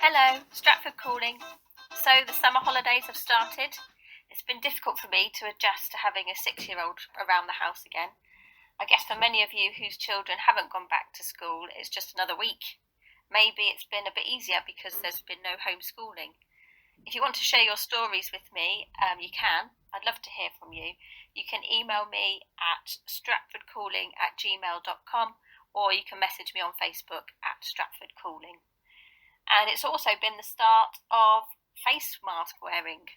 Hello, Stratford calling. So the summer holidays have started. It's been difficult for me to adjust to having a 6-year-old around the house again. I guess for many of you whose children haven't gone back to school, it's just another week. Maybe it's been a bit easier because there's been no homeschooling. If you want to share your stories with me, you can. I'd love to hear from you. You can email me at stratfordcalling@gmail.com, or you can message me on Facebook at Stratford Calling. And it's also been the start of face mask wearing.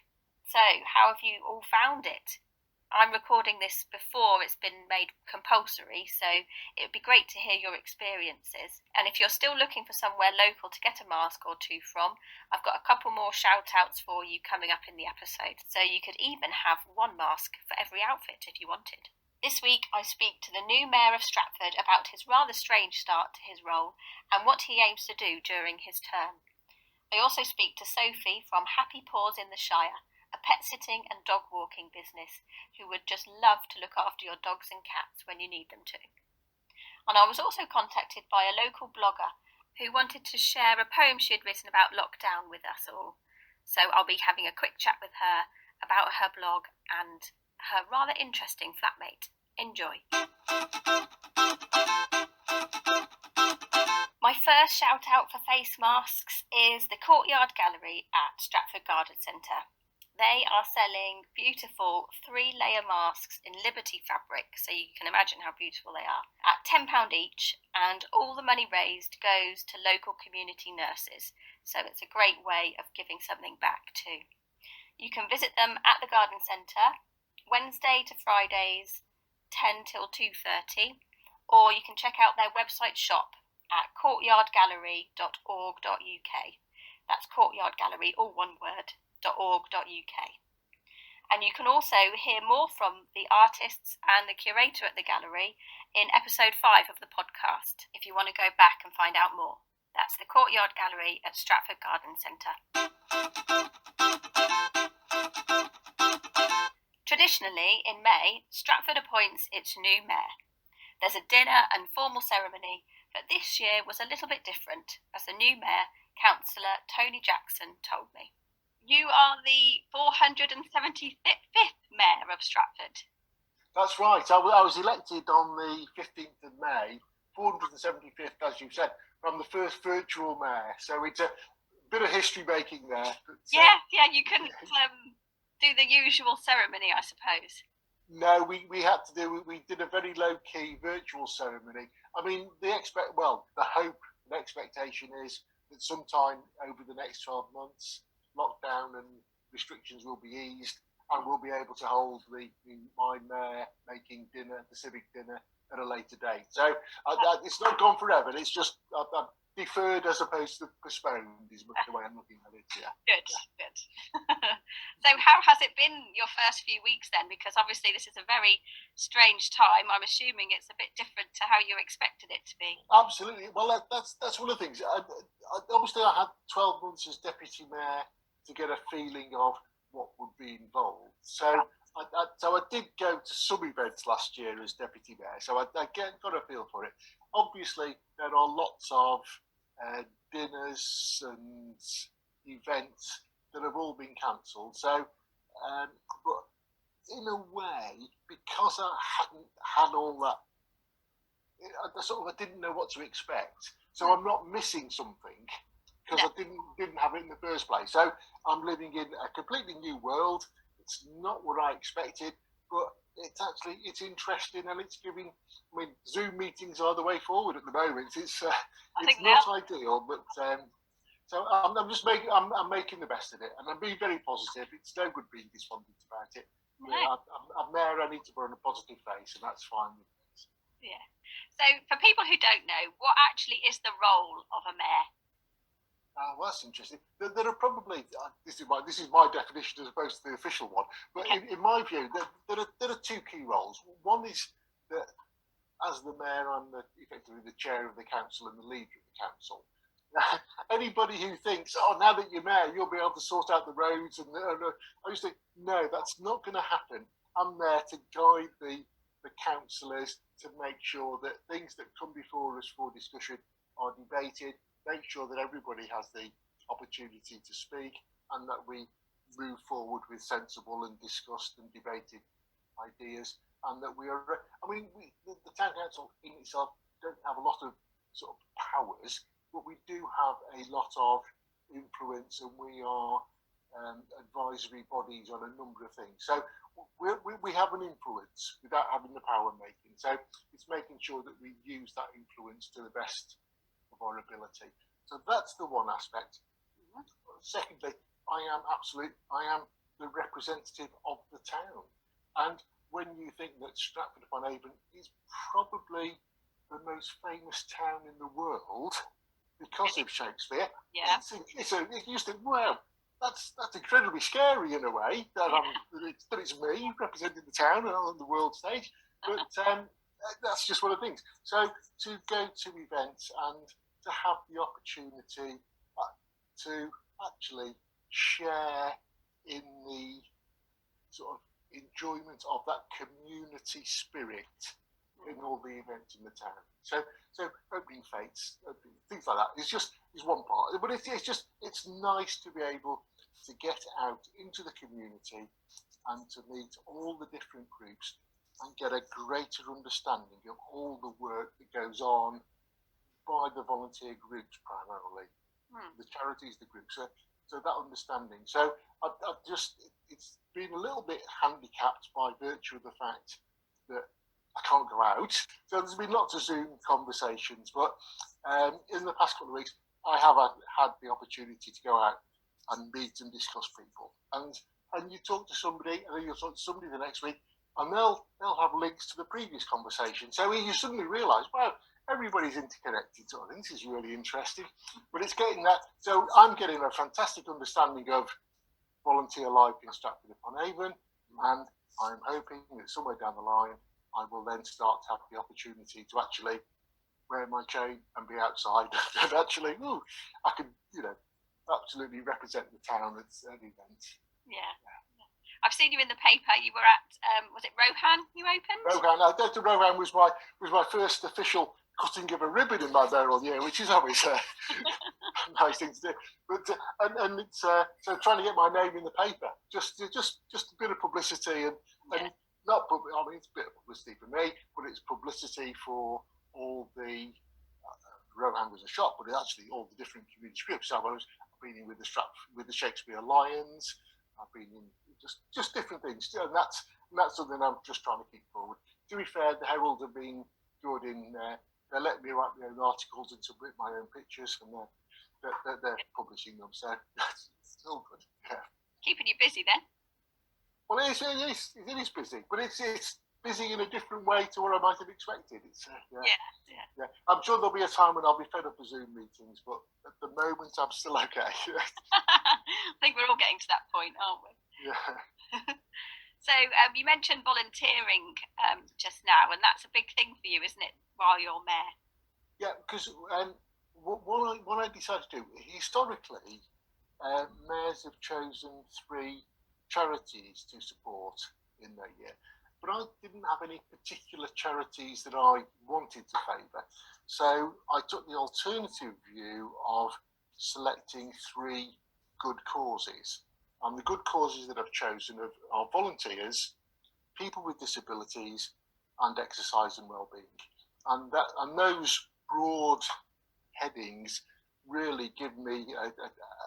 So how have you all found it? I'm recording this before it's been made compulsory, so it would be great to hear your experiences. And if you're still looking for somewhere local to get a mask or two from, I've got a couple more shout outs for you coming up in the episode. So you could even have one mask for every outfit if you wanted. This week I speak to the new Mayor of Stratford about his rather strange start to his role and what he aims to do during his term. I also speak to Sophie from Happy Paws in the Shire, a pet sitting and dog walking business who would just love to look after your dogs and cats when you need them to. And I was also contacted by a local blogger who wanted to share a poem she had written about lockdown with us all. So I'll be having a quick chat with her about her blog and her rather interesting flatmate. Enjoy. My first shout out for face masks is the Courtyard Gallery at Stratford Garden Centre. They are selling beautiful 3-layer masks in Liberty fabric, so you can imagine how beautiful they are, at £10 each, and all the money raised goes to local community nurses, so it's a great way of giving something back too. You can visit them at the Garden Centre Wednesday to Fridays 10 till 2:30, or you can check out their website shop at courtyardgallery.org.uk. That's Courtyard Gallery, all one word, .org.uk. And you can also hear more from the artists and the curator at the gallery in episode 5 of the podcast, if you want to go back and find out more. That's the Courtyard Gallery at Stratford Garden Centre. Traditionally, in May, Stratford appoints its new mayor. There's a dinner and formal ceremony, but this year was a little bit different, as the new mayor, Councillor Tony Jackson, told me. You are the 475th mayor of Stratford. That's right. I was elected on the 15th of May, 475th, as you said, from the first virtual mayor. So it's a bit of history making there. But, yeah, you couldn't do the usual ceremony, I suppose. No, we had to do. We did a very low key virtual ceremony. I mean, the hope and expectation is that sometime over the next 12 months, lockdown and restrictions will be eased, and we'll be able to hold my mayor making dinner, the civic dinner, at a later date. So it's not gone forever. It's just deferred as opposed to postponed is the way I'm looking at it. Yeah. Good. So how has it been your first few weeks then? Because obviously this is a very strange time. I'm assuming it's a bit different to how you expected it to be. Absolutely. Well, that's one of the things. Obviously, I had 12 months as deputy mayor to get a feeling of what would be involved. So I did go to some events last year as deputy mayor, so I got a feel for it. Obviously, there are lots of dinners and events that have all been cancelled. So, but in a way, because I hadn't had all that, I didn't know what to expect. So I'm not missing something because I didn't have it in the first place. So I'm living in a completely new world. It's not what I expected, but it's interesting, and it's giving. I mean, Zoom meetings are the way forward at the moment. It's not ideal, but so I'm just making the best of it, and I'm being very positive. It's no good being despondent about it. No. I'm there. I need to put on a positive face, and that's fine with me. Yeah. So for people who don't know, what actually is the role of a mayor? Well, that's interesting. There are probably this is my definition as opposed to the official one. But in my view, there are two key roles. One is that as the mayor, I'm effectively the chair of the council and the leader of the council. Anybody who thinks, now that you're mayor, you'll be able to sort out the roads, I just think, no, that's not going to happen. I'm there to guide the councillors to make sure that things that come before us for discussion are debated, make sure that everybody has the opportunity to speak, and that we move forward with sensible and discussed and debated ideas, and that we are, the town council in itself don't have a lot of sort of powers, but we do have a lot of influence, and we are advisory bodies on a number of things. So we have an influence without having the power making. So it's making sure that we use that influence to the best of our ability. So that's the one aspect. Secondly, I am the representative of the town. And when you think that Stratford-Upon-Avon is probably the most famous town in the world because of Shakespeare, you just think, wow, that's incredibly scary in a way that it's me representing the town on the world stage. But that's just one of the things. So to go to events and to have the opportunity to actually share in the sort of enjoyment of that community spirit in all the events in the town. So opening fates, things like that. It's one part, but it's nice to be able to get out into the community and to meet all the different groups and get a greater understanding of all the work that goes on by the volunteer groups primarily, the charities, the groups. So that understanding. So it's been a little bit handicapped by virtue of the fact that I can't go out. So there's been lots of Zoom conversations, but in the past couple of weeks, I have had the opportunity to go out and meet and discuss people. And you talk to somebody, and then you'll talk to somebody the next week, and they'll have links to the previous conversation. So you suddenly realise, wow, everybody's interconnected. So I think this is really interesting. But it's getting that. So I'm getting a fantastic understanding of volunteer life in Stratford-Upon-Avon, and I'm hoping that somewhere down the line, I will then start to have the opportunity to actually wear my chain and be outside and actually, I can, absolutely represent the town at an event. Yeah. I've seen you in the paper. You were at, was it Rohan you opened? Rohan. Dr. Rohan was my first official cutting of a ribbon in my mayoral year, which is always a nice thing to do. But and it's so trying to get my name in the paper, just a bit of publicity and not public. I mean, it's a bit of publicity for me, but it's publicity for all the. Rohan was a shop, but actually all the different community groups. So I've been in with the Shakespeare Lions. I've been in just different things, and that's something I'm just trying to keep forward. To be fair, the Herald have been good in they let me write my own articles and submit my own pictures, and they're publishing them, so it's all good. Yeah. Keeping you busy then. Well, it is busy, but it's busy in a different way to what I might have expected. It's yeah. I'm sure there'll be a time when I'll be fed up of Zoom meetings, but at the moment I'm still okay. I think we're all getting to that point, aren't we? Yeah. So you mentioned volunteering just now, and that's a big thing for you, isn't it, while you're mayor? Yeah, because what I decided to do, historically, mayors have chosen 3 charities to support in their year. But I didn't have any particular charities that I wanted to favour. So I took the alternative view of selecting 3 good causes. And the good causes that I've chosen are volunteers, people with disabilities, and exercise and wellbeing. And those broad headings really give me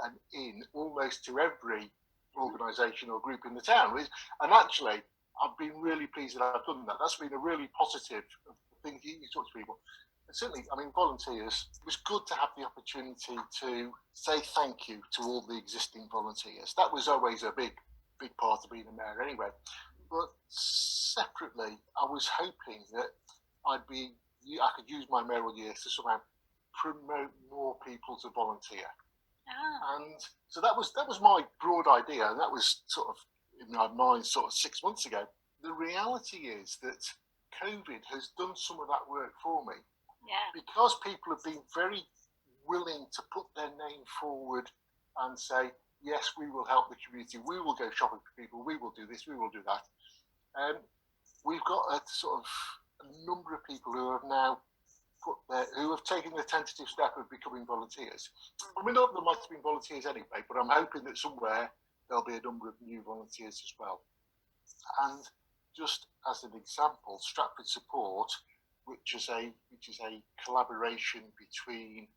an in almost to every organisation or group in the town. And actually, I've been really pleased that I've done that. That's been a really positive thing. You talk to people. And certainly, I mean, volunteers, it was good to have the opportunity to say thank you to all the existing volunteers. That was always a big part of being a mayor anyway. But separately, I was hoping that I could use my mayoral year to somehow promote more people to volunteer. And so that was my broad idea, and that was sort of in my mind sort of 6 months ago. The reality is that COVID has done some of that work for me. Yeah. Because people have been very willing to put their name forward and say, yes, we will help the community, we will go shopping for people, we will do this, we will do that. We've got a sort of a number of people who have now who have taken the tentative step of becoming volunteers. I mean, not that there might have been volunteers anyway, but I'm hoping that somewhere there'll be a number of new volunteers as well. And just as an example, Stratford Support, which is a collaboration between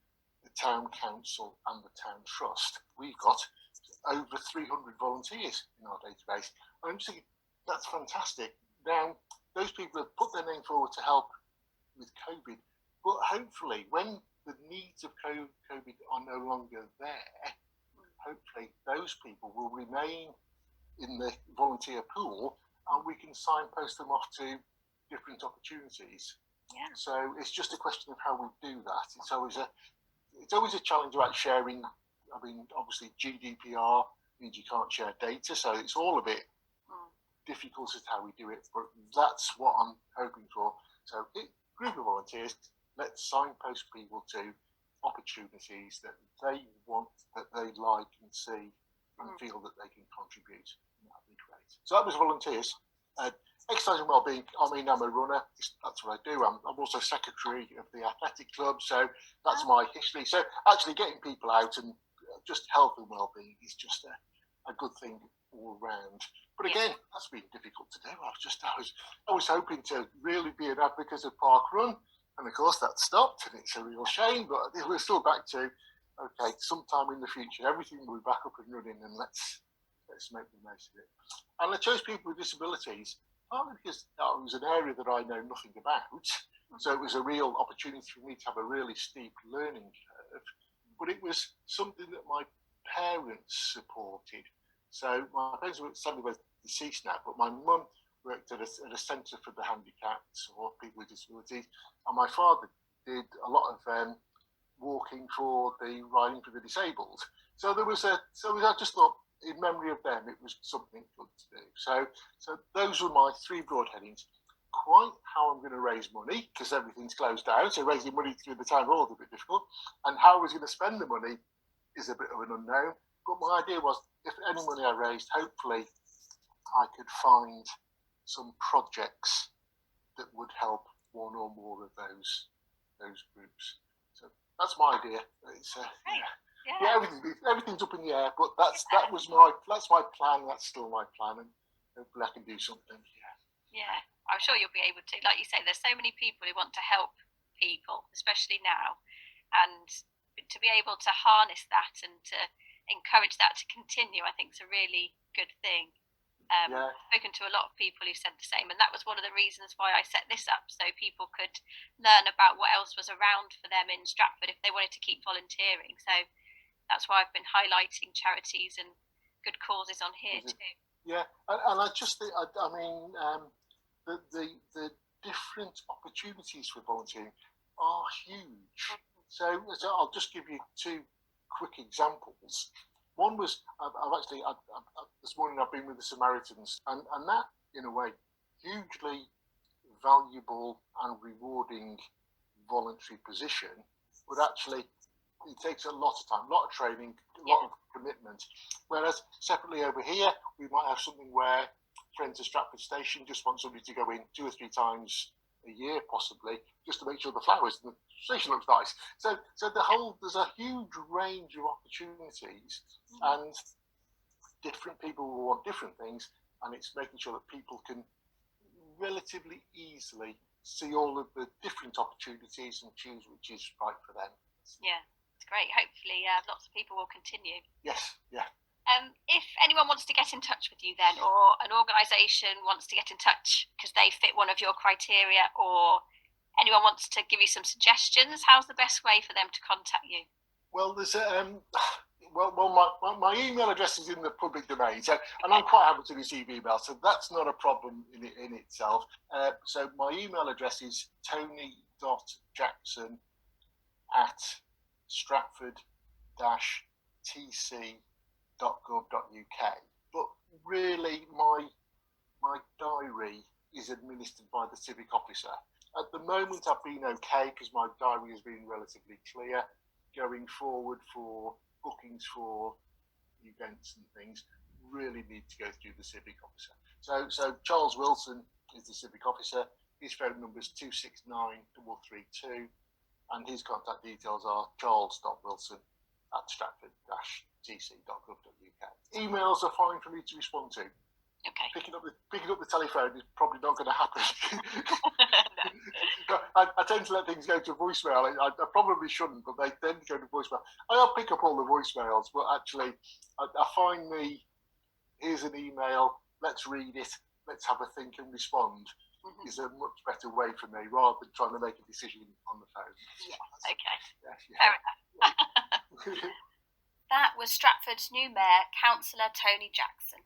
the town council and the town trust, we've got over 300 volunteers in our database. And I'm just thinking, that's fantastic. Now, those people have put their name forward to help with COVID, but hopefully when the needs of COVID are no longer there, hopefully those people will remain in the volunteer pool and we can signpost them off to different opportunities. Yeah. So it's just a question of how we do that. It's always a challenge about sharing. I mean, obviously GDPR means you can't share data, so it's all a bit difficult as to how we do it, but that's what I'm hoping for. So group of volunteers, let's signpost people to opportunities that they want, that they like and see and feel that they can contribute. That'd be great. So that was volunteers. Exercise and wellbeing, I mean, I'm a runner, that's what I do. I'm also secretary of the athletic club, so that's my history. So actually getting people out and just health and wellbeing is just a good thing all round. But again, that's been difficult to do. I was hoping to really be an advocate of Park Run, and of course that stopped, and it's a real shame. But we're still back to okay, sometime in the future, everything will be back up and running, and let's make the most of it. And I chose people with disabilities partly because that was an area that I know nothing about, so it was a real opportunity for me to have a really steep learning curve. But it was something that my parents supported. So my parents were sadly both deceased now, but my mum worked at a centre for the handicapped or people with disabilities, and my father did a lot of walking for the riding for the disabled. So I just thought, in memory of them, it was something good to do. So those were my three broad headings. Quite how I'm going to raise money, because everything's closed down, so raising money through the town hall is a bit difficult, and how I was going to spend the money is a bit of an unknown. But my idea was, if any money I raised, hopefully I could find some projects that would help one or more of those groups. So that's my idea. It's everything's up in the air, but that's my plan. That's still my plan, and hopefully I can do something. Yeah, I'm sure you'll be able to. Like you say, there's so many people who want to help people, especially now, and to be able to harness that and to encourage that to continue, I think is a really good thing. I've spoken to a lot of people who said the same, and that was one of the reasons why I set this up, so people could learn about what else was around for them in Stratford if they wanted to keep volunteering. So that's why I've been highlighting charities and good causes on here too. Yeah, and I just think, I mean, the different opportunities for volunteering are huge. So I'll just give you two quick examples. One was, this morning I've been with the Samaritans, and that, in a way, hugely valuable and rewarding voluntary position, but actually it takes a lot of time, a lot of training, a lot of commitment. Whereas separately over here, we might have something where Friends of Stratford Station just want somebody to go in 2 or 3 times a year, possibly, just to make sure the flowers and the station looks nice. So there's a huge range of opportunities, and different people will want different things, and it's making sure that people can relatively easily see all of the different opportunities and choose which is right for them. Yeah, it's great. Hopefully lots of people will continue. Yes, yeah. If anyone wants to get in touch with you then, or an organisation wants to get in touch because they fit one of your criteria, or anyone wants to give you some suggestions, how's the best way for them to contact you? Well, there's my email address is in the public domain, so, and I'm quite happy to receive emails, so that's not a problem in itself. So my email address is tony.jackson@stratford-tc.gov.uk. But really, my diary is administered by the civic officer. At the moment, I've been okay because my diary has been relatively clear. Going forward for bookings for events and things, really need to go through the civic officer. So Charles Wilson is the civic officer. His phone number is 269-332, and his contact details are charles.wilson@stratford-tc.gov.uk. Emails are fine for me to respond to. Okay. Picking up the telephone is probably not going to happen. No. I tend to let things go to voicemail. I probably shouldn't, but they tend to go to voicemail. I'll pick up all the voicemails, but actually, I find here's an email, let's read it, let's have a think and respond, is a much better way for me, rather than trying to make a decision on the phone. Yeah, okay. Yeah. Fair enough. That was Stratford's new mayor, Councillor Tony Jackson.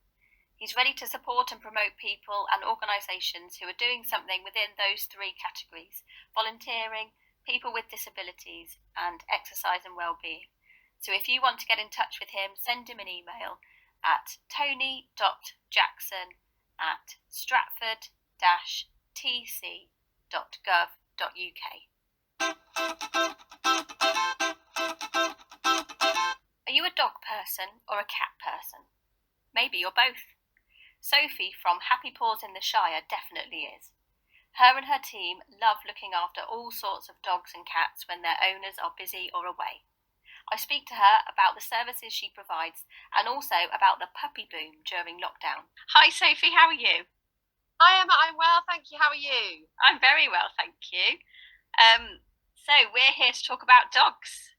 He's ready to support and promote people and organisations who are doing something within those three categories: volunteering, people with disabilities, and exercise and well-being. So if you want to get in touch with him, send him an email at tony.jackson@stratford-tc.gov.uk. Are you a dog person or a cat person? Maybe you're both. Sophie from Happy Paws in the Shire definitely is. Her and her team love looking after all sorts of dogs and cats when their owners are busy or away. I speak to her about the services she provides and also about the puppy boom during lockdown. Hi Sophie, how are you? Hi Emma, I'm well, thank you. How are you? I'm very well, thank you. So we're here to talk about dogs.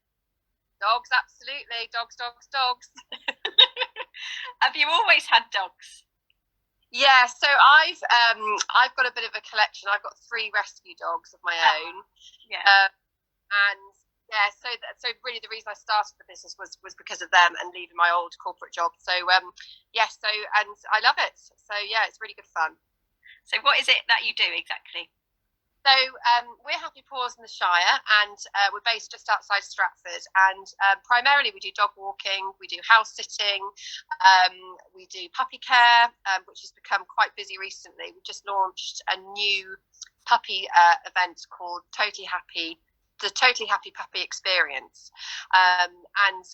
Dogs, absolutely. Dogs. Have you always had dogs? Yeah, so I've got a bit of a collection. I've got 3 rescue dogs of my own. Yeah. And yeah, so really the reason I started the business was because of them and leaving my old corporate job. So and I love it. So yeah, it's really good fun. So what is it that you do exactly? So we're Happy Paws in the Shire, and we're based just outside Stratford. And primarily we do dog walking, we do house sitting, we do puppy care, which has become quite busy recently. We've just launched a new puppy event called the Totally Happy Puppy Experience. And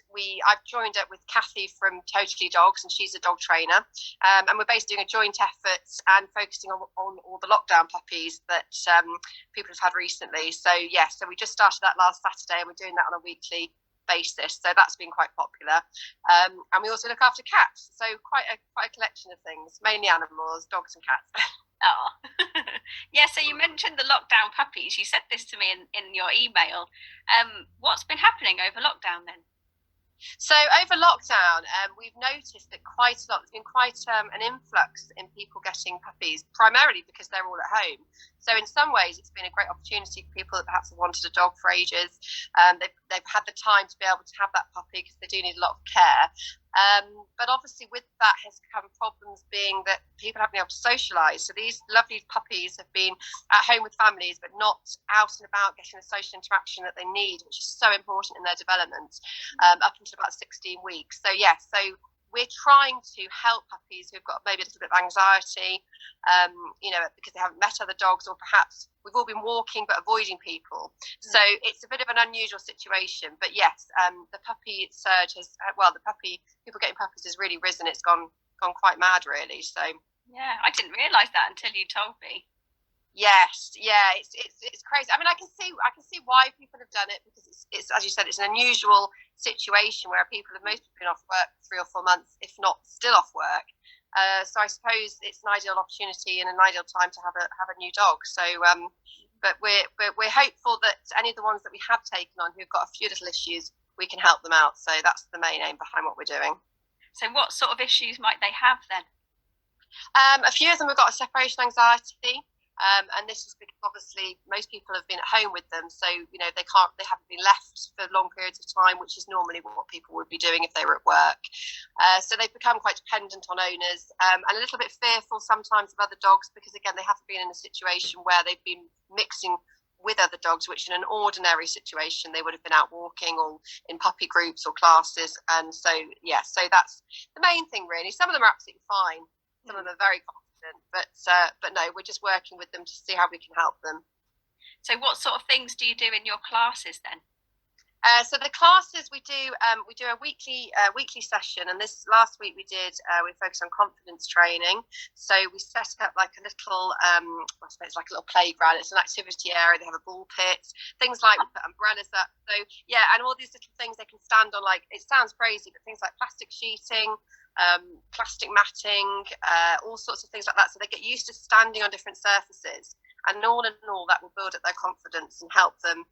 I've joined up with Kathy from Totally Dogs, and she's a dog trainer. And we're basically doing a joint effort and focusing on all the lockdown puppies that people have had recently. So we just started that last Saturday, and we're doing that on a weekly basis. So that's been quite popular. And we also look after cats. So quite a collection of things, mainly animals, dogs and cats. Oh, yeah. So you mentioned the lockdown puppies. You said this to me in your email. What's been happening over lockdown then? So over lockdown, we've noticed that quite a lot. There's been quite an influx in people getting puppies, primarily because they're all at home. So in some ways, it's been a great opportunity for people that perhaps have wanted a dog for ages. They've had the time to be able to have that puppy because they do need a lot of care. But obviously with that has come problems, being that people haven't been able to socialise. So these lovely puppies have been at home with families, but not out and about getting the social interaction that they need, which is so important in their development, up until about 16 weeks. So we're trying to help puppies who've got maybe a little bit of anxiety, because they haven't met other dogs, or perhaps we've all been walking but avoiding people. So it's a bit of an unusual situation. But yes, the puppy surge people getting puppies has really risen. It's gone quite mad, really. So yeah, I didn't realise that until you told me. Yes, yeah, it's crazy. I mean, I can see why people have done it, because it's as you said, it's an unusual situation where most people have been off work 3 or 4 months, if not still off work. So I suppose it's an ideal opportunity and an ideal time to have a new dog. So, but we're hopeful that any of the ones that we have taken on who've got a few little issues, we can help them out. So that's the main aim behind what we're doing. So what sort of issues might they have then? A few of them have got a separation anxiety. And this is because obviously most people have been at home with them, so they haven't been left for long periods of time, which is normally what people would be doing if they were at work. So they've become quite dependent on owners, and a little bit fearful sometimes of other dogs, because again they haven't been in a situation where they've been mixing with other dogs, which in an ordinary situation they would have been out walking or in puppy groups or classes. And so that's the main thing really. Some of them are absolutely fine, some of them are very confident. But no, we're just working with them to see how we can help them. So what sort of things do you do in your classes then? So the classes we do a weekly session, and this last week we focused on confidence training. So we set up like a little, I suppose like a little playground. It's an activity area. They have a ball pit, things like we put umbrellas up. So yeah, and all these little things they can stand on. Like, it sounds crazy, but things like plastic sheeting, plastic matting, all sorts of things like that. So they get used to standing on different surfaces. And all in all, that will build up their confidence and help them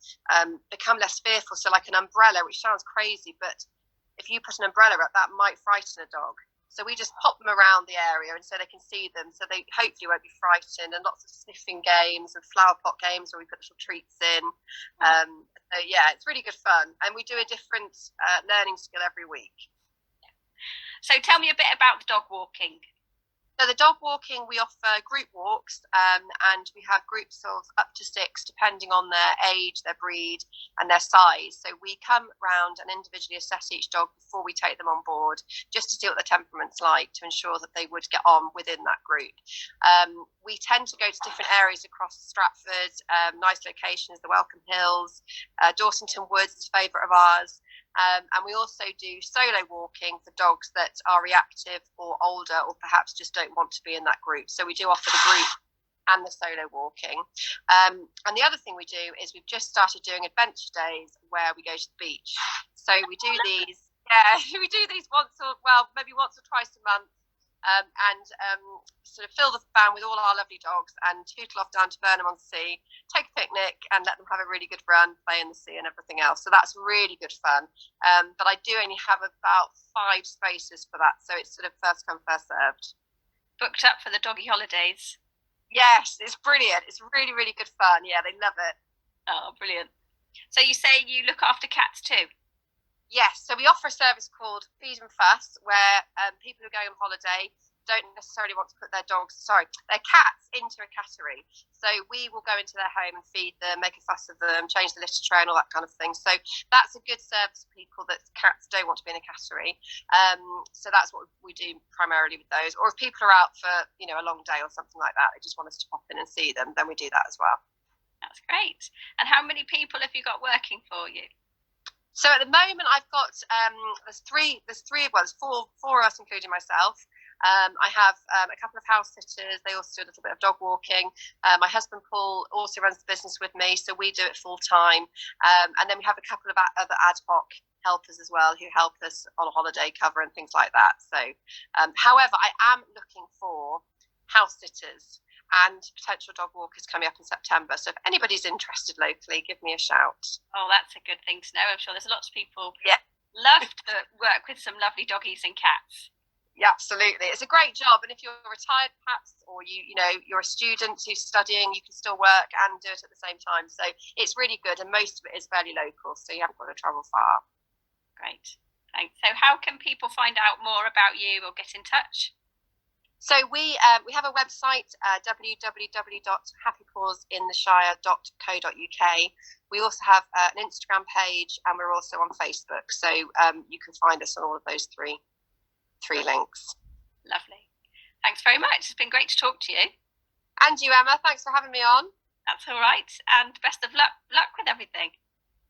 become less fearful. So like an umbrella, which sounds crazy, but if you put an umbrella up, that might frighten a dog. So we just pop them around the area and so they can see them, so they hopefully won't be frightened. And lots of sniffing games and flower pot games where we put little treats in. So yeah, it's really good fun. And we do a different learning skill every week. So tell me a bit about the dog walking. So the dog walking, we offer group walks, and we have groups of up to 6, depending on their age, their breed, and their size. So we come round and individually assess each dog before we take them on board, just to see what their temperament's like, to ensure that they would get on within that group. We tend to go to different areas across Stratford, nice locations, the Welcome Hills, Dorsetton Woods is a favourite of ours. And we also do solo walking for dogs that are reactive or older, or perhaps just don't want to be in that group. So we do offer the group and the solo walking. And the other thing we do is we've just started doing adventure days where we go to the beach. So we do these, we do these maybe once or twice a month. And sort of fill the van with all our lovely dogs and tootle off down to Burnham-on-Sea, take a picnic and let them have a really good run, play in the sea and everything else. So that's really good fun. But I do only have about 5 spaces for that. So it's sort of first come, first served. Booked up for the doggy holidays. Yes, it's brilliant. It's really, really good fun. Yeah, they love it. Oh, brilliant. So you say you look after cats too? Yes, so we offer a service called Feed and Fuss, where people who go on holiday don't necessarily want to put their cats into a cattery. So we will go into their home and feed them, make a fuss of them, change the litter tray and all that kind of thing. So that's a good service for people that cats don't want to be in a cattery. So that's what we do primarily with those. Or if people are out for, a long day or something like that, they just want us to pop in and see them, then we do that as well. That's great. And how many people have you got working for you? So at the moment, I've got there's four of us, including myself. I have a couple of house sitters. They also do a little bit of dog walking. My husband Paul also runs the business with me, so we do it full time. And then we have a couple of other ad hoc helpers as well who help us on a holiday cover and things like that. So, however, I am looking for house sitters and potential dog walkers coming up in September. So if anybody's interested locally, give me a shout. Oh, that's a good thing to know. I'm sure there's lots of people love to work with some lovely doggies and cats. Yeah, absolutely. It's a great job. And if you're retired perhaps, or you're a student who's studying, you can still work and do it at the same time. So it's really good. And most of it is fairly local, so you haven't got to travel far. Great. Thanks. So how can people find out more about you or get in touch? So we have a website, www.happypawsintheshire.co.uk. We also have an Instagram page, and we're also on Facebook. So you can find us on all of those three links. Lovely. Thanks very much. It's been great to talk to you. And you, Emma. Thanks for having me on. That's all right. And best of luck with everything.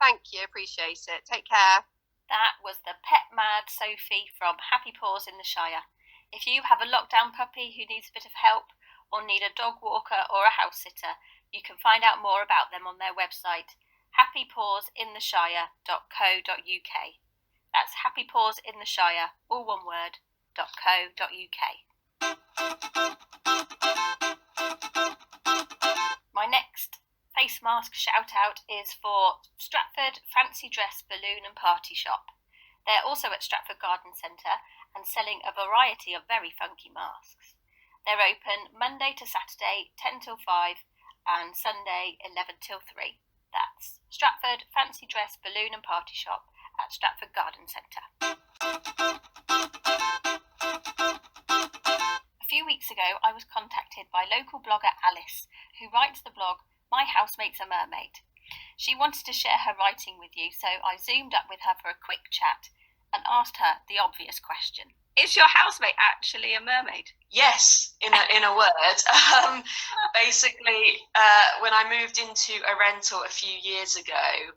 Thank you. Appreciate it. Take care. That was the pet mad Sophie from Happy Paws in the Shire. If you have a lockdown puppy who needs a bit of help or need a dog walker or a house sitter, you can find out more about them on their website, happypawsintheshire.co.uk. That's happypawsintheshire, all one word, .co.uk. My next face mask shout out is for Stratford Fancy Dress Balloon and Party Shop. They're also at Stratford Garden Centre and selling a variety of very funky masks. They're open Monday to Saturday 10 till 5 and Sunday 11 till 3. That's Stratford Fancy Dress Balloon and Party Shop at Stratford Garden Centre. A few weeks ago I was contacted by local blogger Alice, who writes the blog My Housemate's a Mermaid. She wanted to share her writing with you, so I zoomed up with her for a quick chat and asked her the obvious question. Is your housemate actually a mermaid? Yes, in a word. Basically, when I moved into a rental a few years ago,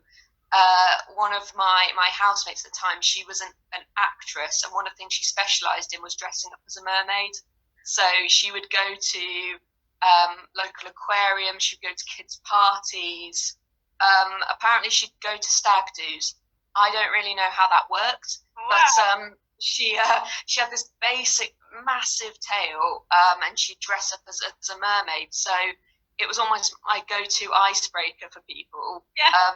one of my housemates at the time, she was an actress, and one of the things she specialised in was dressing up as a mermaid. So she would go to local aquariums, she'd go to kids' parties. Apparently she'd go to stag do's. I don't really know how that worked, but she had this basic massive tail, and she'd dress up as a mermaid. So it was almost my go-to icebreaker for people,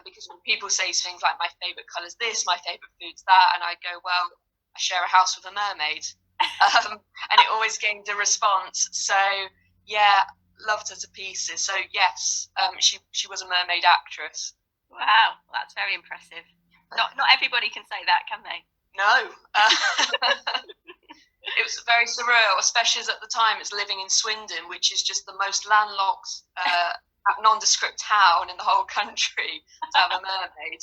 because when people say things like, my favourite colour's this, my favourite food's that, and I go, well, I share a house with a mermaid. And it always gained a response. So, yeah, loved her to pieces. So, yes, she was a mermaid actress. Wow, that's very impressive. Not everybody can say that, can they? No. It was very surreal, especially as at the time it's living in Swindon, which is just the most landlocked, nondescript town in the whole country to have a mermaid.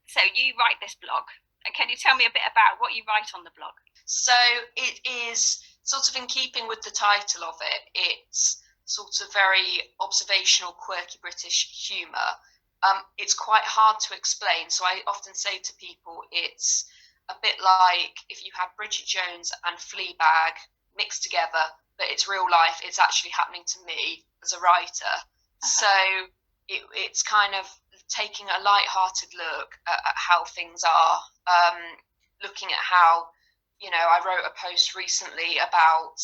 So you write this blog. Can you tell me a bit about what you write on the blog? So it is sort of in keeping with the title of it. It's sort of very observational, quirky British humour. It's quite hard to explain. So I often say to people, it's a bit like if you had Bridget Jones and Fleabag mixed together, but it's real life. It's actually happening to me as a writer. So it's kind of taking a light-hearted look at how things are, looking at how, I wrote a post recently about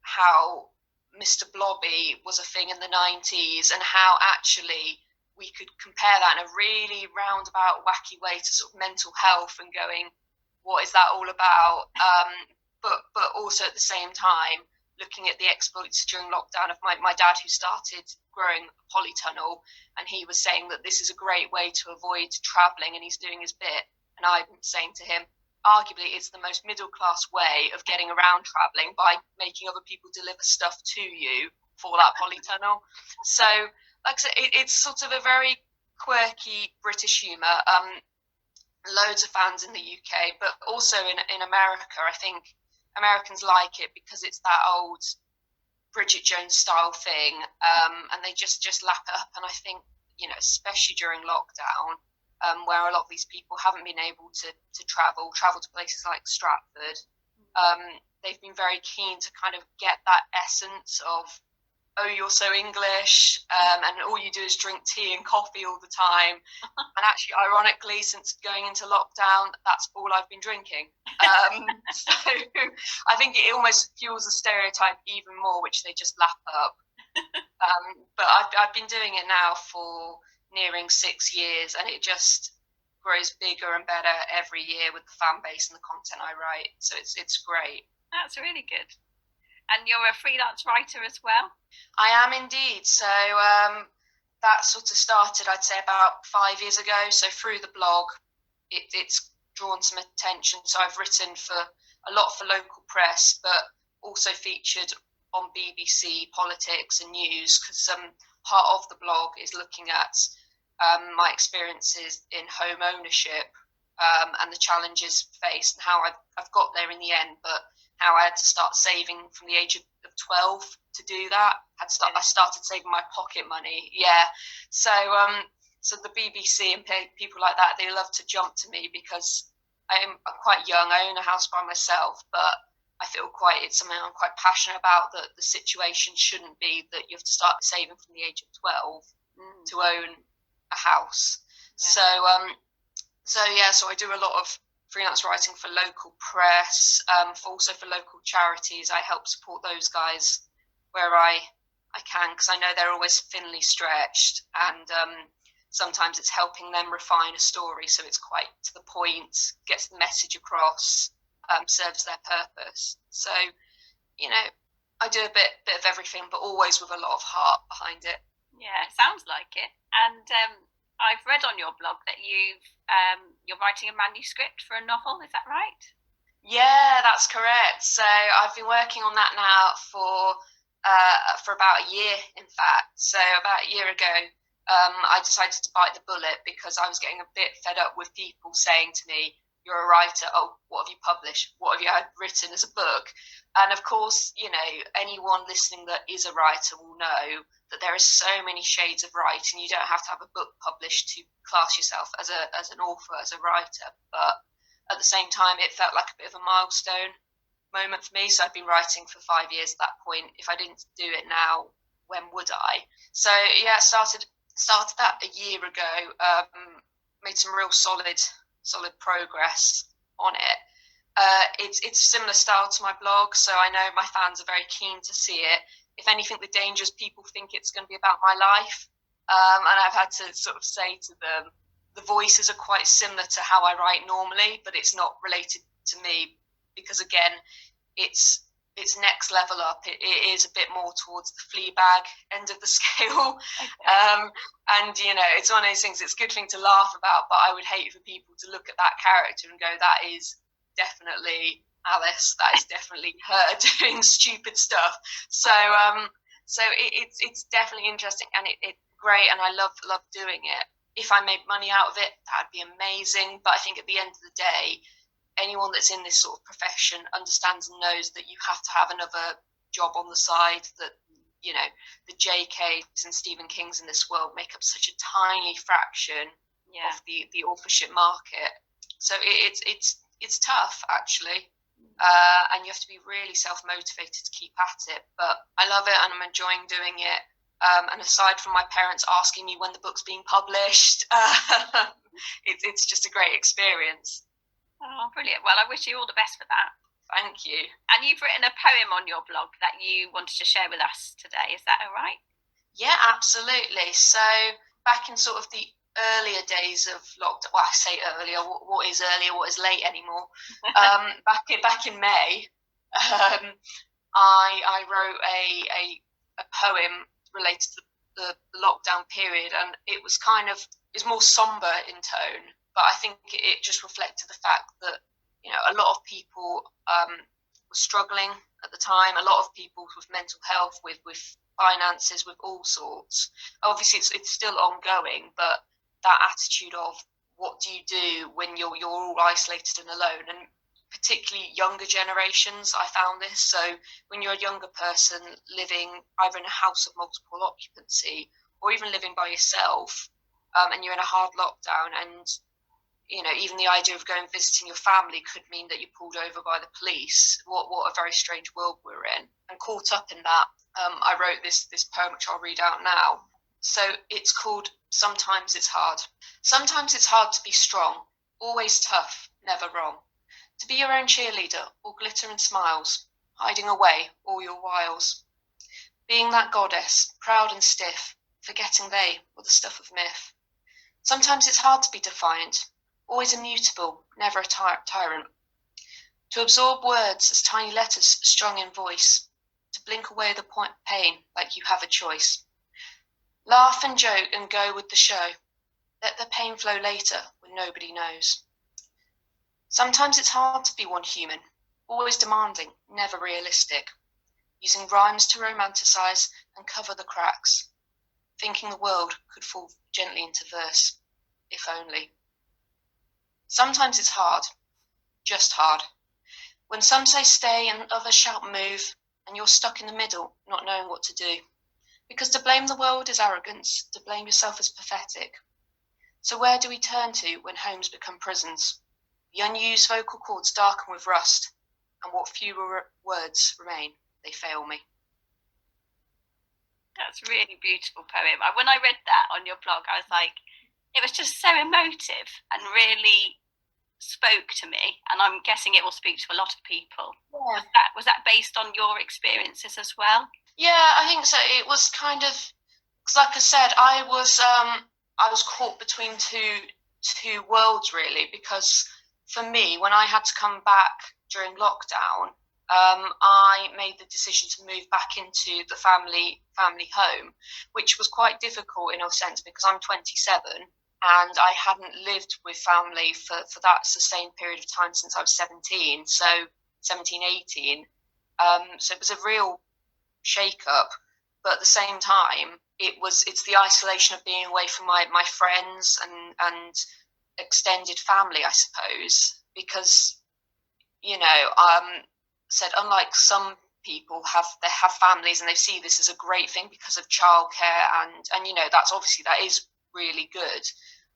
how Mr. Blobby was a thing in the 90s and how actually we could compare that in a really roundabout, wacky way to sort of mental health and going, what is that all about? But also at the same time, looking at the exploits during lockdown of my dad, who started growing a polytunnel, and he was saying that this is a great way to avoid travelling, and he's doing his bit. And I'm saying to him, arguably, it's the most middle-class way of getting around travelling, by making other people deliver stuff to you for that polytunnel. So, like I said, it's sort of a very quirky British humour. Loads of fans in the UK, but also in America. I think Americans like it because it's that old Bridget Jones style thing, and they just lap it up. And I think, especially during lockdown, where a lot of these people haven't been able to travel to places like Stratford, they've been very keen to kind of get that essence of, oh, you're so English, and all you do is drink tea and coffee all the time. And actually, ironically, since going into lockdown, that's all I've been drinking. So I think it almost fuels the stereotype even more, which they just lap up. But I've been doing it now for nearing 6 years, and it just grows bigger and better every year with the fan base and the content I write. So it's great. That's really good. And you're a freelance writer as well? I am indeed. So that sort of started, I'd say, about 5 years ago. So through the blog, it's drawn some attention. So I've written for a lot for local press, but also featured on BBC politics and news, because part of the blog is looking at my experiences in home ownership, and the challenges faced, and how I've got there in the end, but how I had to start saving from the age of 12 to do that. I started saving my pocket money. Yeah. So the BBC and people like that, they love to jump to me because I'm quite young. I own a house by myself, but I feel it's something I'm quite passionate about, that the situation shouldn't be that you have to start saving from the age of 12 to own a house. Yeah. So I do a lot of freelance writing for local press, also for local charities. I help support those guys where I can, because I know they're always thinly stretched, and sometimes it's helping them refine a story so it's quite to the point, gets the message across, serves their purpose. So, I do a bit of everything, but always with a lot of heart behind it. Yeah, sounds like it. And I've read on your blog that you're writing a manuscript for a novel. Is that right? Yeah, that's correct. So I've been working on that now for about a year, in fact. So about a year ago, I decided to bite the bullet because I was getting a bit fed up with people saying to me, you're a writer. Oh, what have you published? What have you had written as a book? And of course, you know, anyone listening that is a writer will know that there are so many shades of writing. You don't have to have a book published to class yourself as an author, as a writer. But at the same time, it felt like a bit of a milestone moment for me. So I've been writing for 5 years at that point. If I didn't do it now, when would I? So yeah, started that a year ago. Made some real solid progress on it. It's a similar style to my blog, so I know my fans are very keen to see it. If anything, the danger is people think it's going to be about my life, and I've had to sort of say to them, the voices are quite similar to how I write normally, but it's not related to me, because again, it's next level up. It is a bit more towards the Fleabag end of the scale. Okay. And, you know, it's one of those things, it's a good thing to laugh about, but I would hate for people to look at that character and go, that is definitely Alice, that is definitely her doing stupid stuff. So it's definitely interesting, and it's great, and I love doing it. If I made money out of it, that'd be amazing. But I think at the end of the day, anyone that's in this sort of profession understands and knows that you have to have another job on the side, that, you know, the JKs and Stephen Kings in this world make up such a tiny fraction of the authorship market. So it's tough, actually. And you have to be really self-motivated to keep at it. But I love it, and I'm enjoying doing it. And aside from my parents asking me when the book's being published, it's just a great experience. Oh, brilliant. Well, I wish you all the best for that. Thank you. And you've written a poem on your blog that you wanted to share with us today. Is that all right? Yeah, absolutely. So back in sort of the earlier days of lockdown, well, I say earlier, what is earlier, what is late anymore? Back in May, I wrote a poem related to the lockdown period, and it was more somber in tone. But I think it just reflected the fact that, you know, a lot of people were struggling at the time. A lot of people with mental health, with finances, with all sorts. Obviously, it's still ongoing, but that attitude of what do you do when you're all isolated and alone, and particularly younger generations, I found this. So when you're a younger person living either in a house of multiple occupancy or even living by yourself, and you're in a hard lockdown, and you know, even the idea of going visiting your family could mean that you're pulled over by the police. What a very strange world we're in. And caught up in that, I wrote this poem, which I'll read out now. So it's called Sometimes It's Hard. Sometimes it's hard to be strong, always tough, never wrong. To be your own cheerleader, all glitter and smiles, hiding away all your wiles. Being that goddess, proud and stiff, forgetting they were the stuff of myth. Sometimes it's hard to be defiant, always immutable, never a tyrant. To absorb words as tiny letters strung in voice, to blink away the pain like you have a choice. Laugh and joke and go with the show. Let the pain flow later when nobody knows. Sometimes it's hard to be one human, always demanding, never realistic, using rhymes to romanticize and cover the cracks, thinking the world could fall gently into verse, if only. Sometimes it's hard, just hard. When some say stay and others shout move, and you're stuck in the middle, not knowing what to do. Because to blame the world is arrogance, to blame yourself is pathetic. So where do we turn to when homes become prisons? The unused vocal cords darken with rust, and what few words remain, they fail me. That's a really beautiful poem. When I read that on your blog, I was like, it was just so emotive and really spoke to me, and I'm guessing it will speak to a lot of people. Yeah. Was that based on your experiences as well? Yeah, I think so. It was kind of, because like I said, I was caught between two worlds really, because for me, when I had to come back during lockdown, I made the decision to move back into the family home, which was quite difficult in a sense because I'm 27 and I hadn't lived with family for that sustained period of time since I was 17, so 17, 18. So it was a real shake-up, but at the same time, it's the isolation of being away from my friends and extended family, I suppose, because, said unlike some people have families and they see this as a great thing because of childcare and that's obviously that is really good.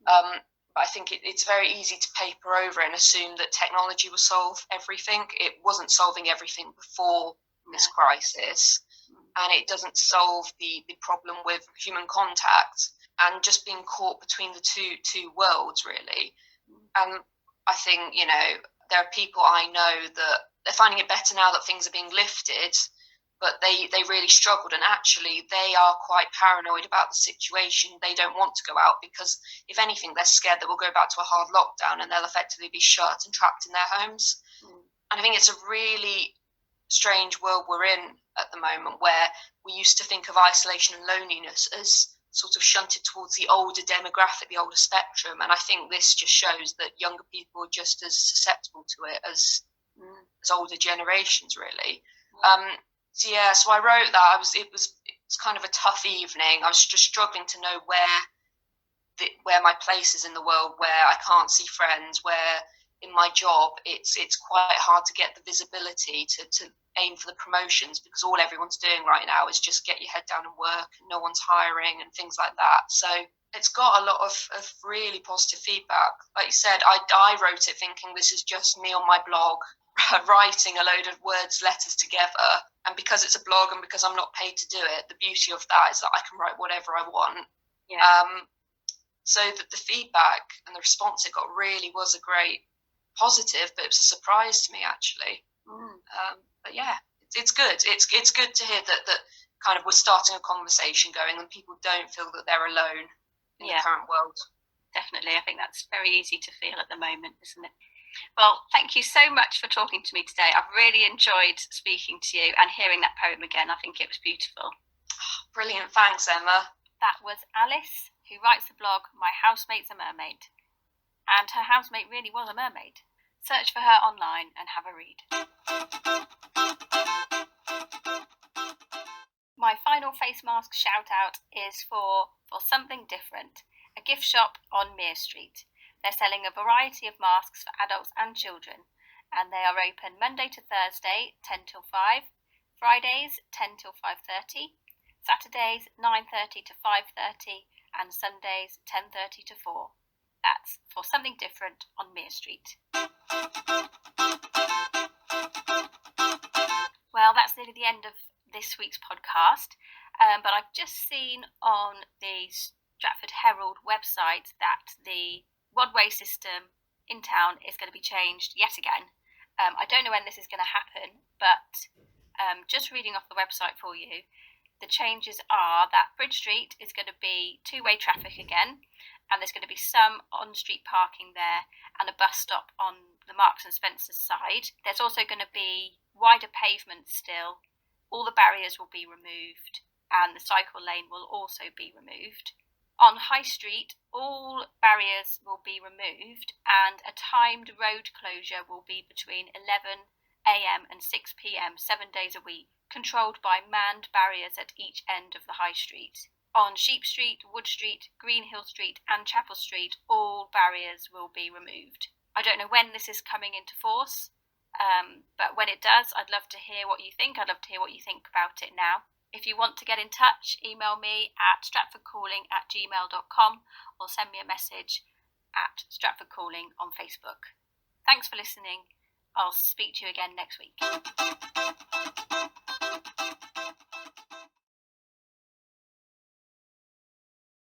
But I think it's very easy to paper over and assume that technology will solve everything. It wasn't solving everything before this crisis, and it doesn't solve the problem with human contact and just being caught between the two worlds, really. I think, there are people I know that they're finding it better now that things are being lifted, but they really struggled, and actually they are quite paranoid about the situation. They don't want to go out because, if anything, they're scared that we'll go back to a hard lockdown and they'll effectively be shut and trapped in their homes. And I think it's a really strange world we're in at the moment, where we used to think of isolation and loneliness as sort of shunted towards the older demographic, the older spectrum, and I think this just shows that younger people are just as susceptible to it as older generations, really. So I wrote that. It was kind of a tough evening. I was just struggling to know where my place is in the world, where I can't see friends, where in my job it's quite hard to get the visibility to aim for the promotions, because all everyone's doing right now is just get your head down and work, and no one's hiring and things like that. So it's got a lot of really positive feedback. Like you said, I wrote it thinking this is just me on my blog writing a load of letters together, and because it's a blog and because I'm not paid to do it, the beauty of that is that I can write whatever I want. So that the feedback and the response it got really was a great positive, but it was a surprise to me, actually. But yeah, it's good. It's good to hear that kind of we're starting a conversation going and people don't feel that they're alone in the current world. Definitely. I think that's very easy to feel at the moment, isn't it? Well, thank you so much for talking to me today. I've really enjoyed speaking to you and hearing that poem again. I think it was beautiful. Brilliant. Thanks, Emma. That was Alice, who writes the blog My Housemate's a Mermaid. And her housemate really was a mermaid. Search for her online and have a read. My final face mask shout out is for Something Different, a gift shop on Mere Street. They're selling a variety of masks for adults and children, and they are open Monday to Thursday, 10 till 5, Fridays, 10 till 5:30, Saturdays, 9:30 to 5:30, and Sundays, 10:30 to 4. That's For Something Different on Mere Street. Well, that's nearly the end of this week's podcast, but I've just seen on the Stratford Herald website that the rodway system in town is going to be changed yet again. I don't know when this is going to happen, but just reading off the website for you, the changes are that Bridge Street is going to be two-way traffic again, and there's going to be some on-street parking there and a bus stop on the Marks and Spencer's side. There's also going to be wider pavement still. All the barriers will be removed, and the cycle lane will also be removed. On High Street, all barriers will be removed, and a timed road closure will be between 11 a.m. and 6 p.m. 7 days a week, controlled by manned barriers at each end of the High Street. On Sheep Street, Wood Street, Greenhill Street and Chapel Street, all barriers will be removed. I don't know when this is coming into force, but when it does, I'd love to hear what you think. I'd love to hear what you think about it now. If you want to get in touch, email me at stratfordcalling@gmail.com or send me a message at Stratford Calling on Facebook. Thanks for listening. I'll speak to you again next week.